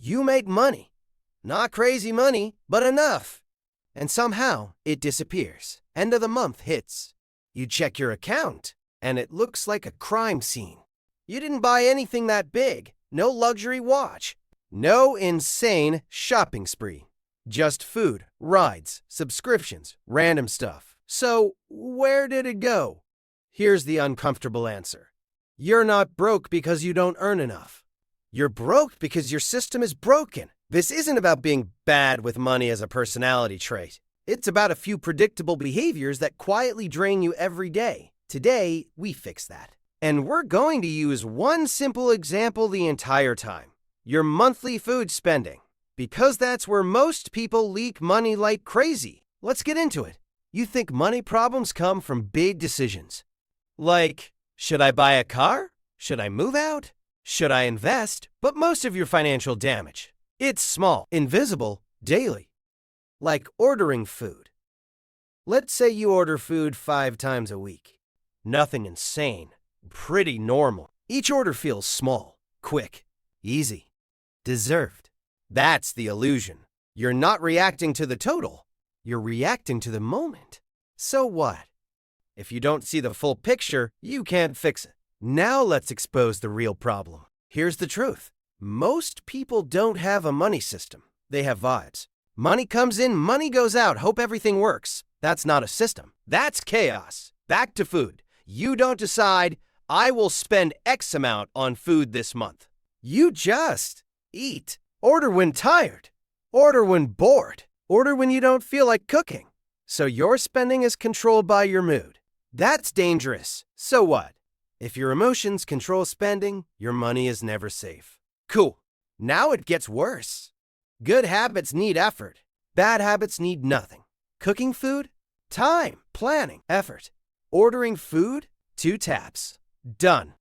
You make money. Not crazy money, but enough. And somehow it disappears. End of the month hits. You check your account, and it looks like a crime scene. You didn't buy anything that big. No luxury watch. No insane shopping spree. Just food, rides, subscriptions, random stuff. So, where did it go? Here's the uncomfortable answer. You're not broke because you don't earn enough. You're broke because your system is broken. This isn't about being bad with money as a personality trait. It's about a few predictable behaviors that quietly drain you every day. Today, we fix that. And we're going to use one simple example the entire time. Your monthly food spending. Because that's where most people leak money like crazy. Let's get into it. You think money problems come from big decisions. Like, should I buy a car? Should I move out? Should I invest? But most of your financial damage, it's small, invisible, daily. Like ordering food. Let's say you order food 5 times a week. Nothing insane. Pretty normal. Each order feels small, quick, easy, deserved. That's the illusion. You're not reacting to the total. You're reacting to the moment. So what? If you don't see the full picture, you can't fix it. Now let's expose the real problem. Here's the truth. Most people don't have a money system. They have vibes. Money comes in, money goes out, hope everything works. That's not a system. That's chaos. Back to food. You don't decide, I will spend X amount on food this month. You just eat. Order when tired. Order when bored. Order when you don't feel like cooking. So your spending is controlled by your mood. That's dangerous. So what? If your emotions control spending, your money is never safe. Cool. Now it gets worse. Good habits need effort. Bad habits need nothing. Cooking food? Time, planning, effort. Ordering food? 2 taps. Done.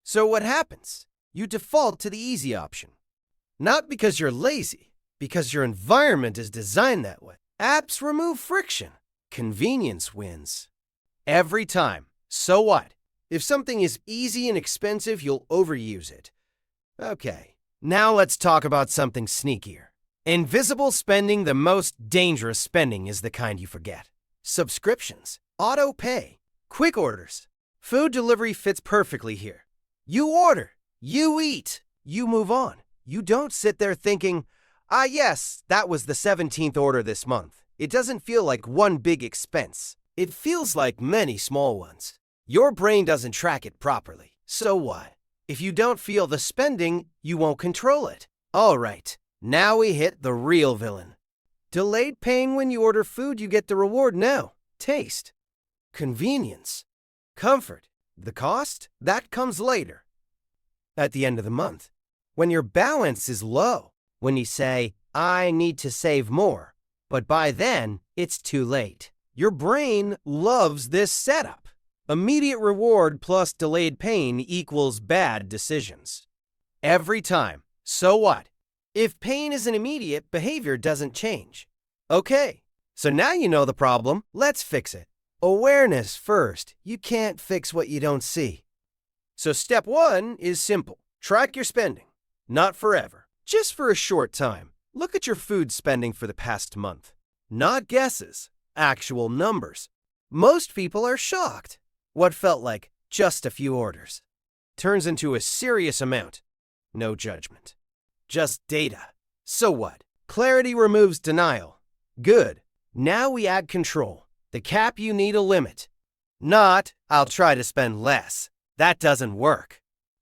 So what happens? You default to the easy option. Not because you're lazy, because your environment is designed that way. Apps remove friction. Convenience wins. Every time. So what? If something is easy and expensive, you'll overuse it. Okay, now let's talk about something sneakier. Invisible spending, the most dangerous spending, is the kind you forget. Subscriptions, auto pay, quick orders. Food delivery fits perfectly here. You order, you eat, you move on. You don't sit there thinking, yes, that was the 17th order this month. It doesn't feel like one big expense. It feels like many small ones. Your brain doesn't track it properly. So what? If you don't feel the spending, you won't control it. All right, now we hit the real villain. Delayed paying. When you order food, you get the reward now. Taste. Convenience. Comfort. The cost? That comes later. At the end of the month. When your balance is low. When you say, I need to save more. But by then, it's too late. Your brain loves this setup. Immediate reward plus delayed pain equals bad decisions. Every time. So what? If pain isn't immediate, behavior doesn't change. Okay, so now you know the problem. Let's fix it. Awareness first. You can't fix what you don't see. So step 1 is simple. Track your spending. Not forever. Just for a short time. Look at your food spending for the past month. Not guesses. Actual numbers. Most people are shocked. What felt like just a few orders turns into a serious amount. No judgment. Just data. So what? Clarity removes denial. Good. Now we add control. The cap. You need a limit. Not, I'll try to spend less. That doesn't work.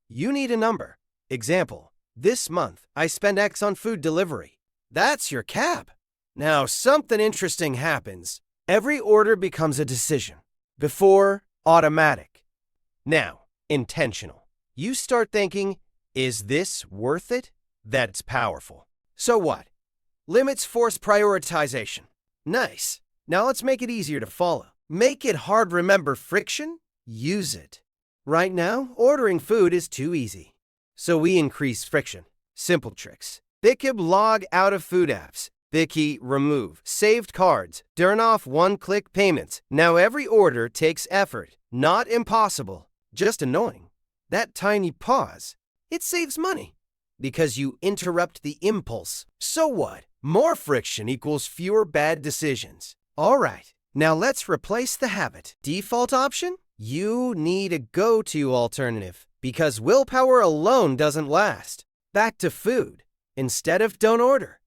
You need a number. Example, this month I spend X on food delivery. That's your cap. Now something interesting happens. Every order becomes a decision. Before, automatic. Now, intentional. You start thinking, is this worth it? That's powerful. So what? Limits force prioritization. Nice. Now let's make it easier to follow. Make it hard. Remember friction? Use it. Right now, ordering food is too easy. So we increase friction. Simple tricks. Bikib log out of food apps. Biki remove. Saved cards. Turn off one-click payments. Now every order takes effort. Not impossible. Just annoying. That tiny pause. It saves money. because you interrupt the impulse. So what? More friction equals fewer bad decisions. All right, now let's replace the habit. Default option? You need a go-to alternative because willpower alone doesn't last. Back to food. Instead of don't order,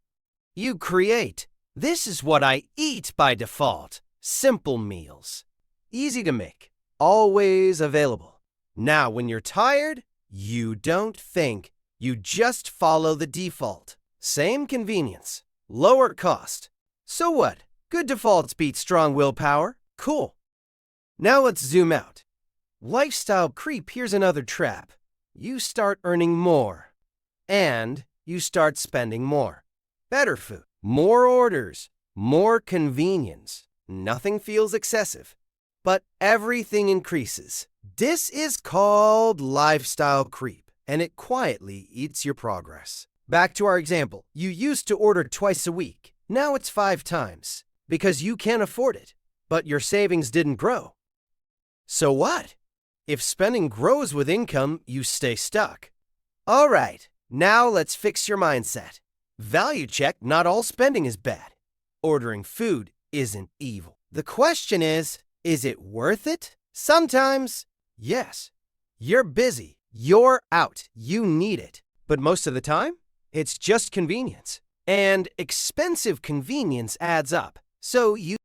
you create. This is what I eat by default. Simple meals. Easy to make. Always available. Now, when you're tired, you don't think. You just follow the default. Same convenience. Lower cost. So what? Good defaults beat strong willpower. Cool. Now let's zoom out. Lifestyle creep, here's another trap. You start earning more. And you start spending more. Better food. More orders. More convenience. Nothing feels excessive. But everything increases. This is called lifestyle creep, and it quietly eats your progress. Back to our example. You used to order twice a week. Now it's 5 times, because you can't afford it. But your savings didn't grow. So what? If spending grows with income, you stay stuck. All right, now let's fix your mindset. Value check, not all spending is bad. Ordering food isn't evil. The question is it worth it? Sometimes, yes. You're busy. You're out. You need it. But most of the time, it's just convenience. And expensive convenience adds up. So you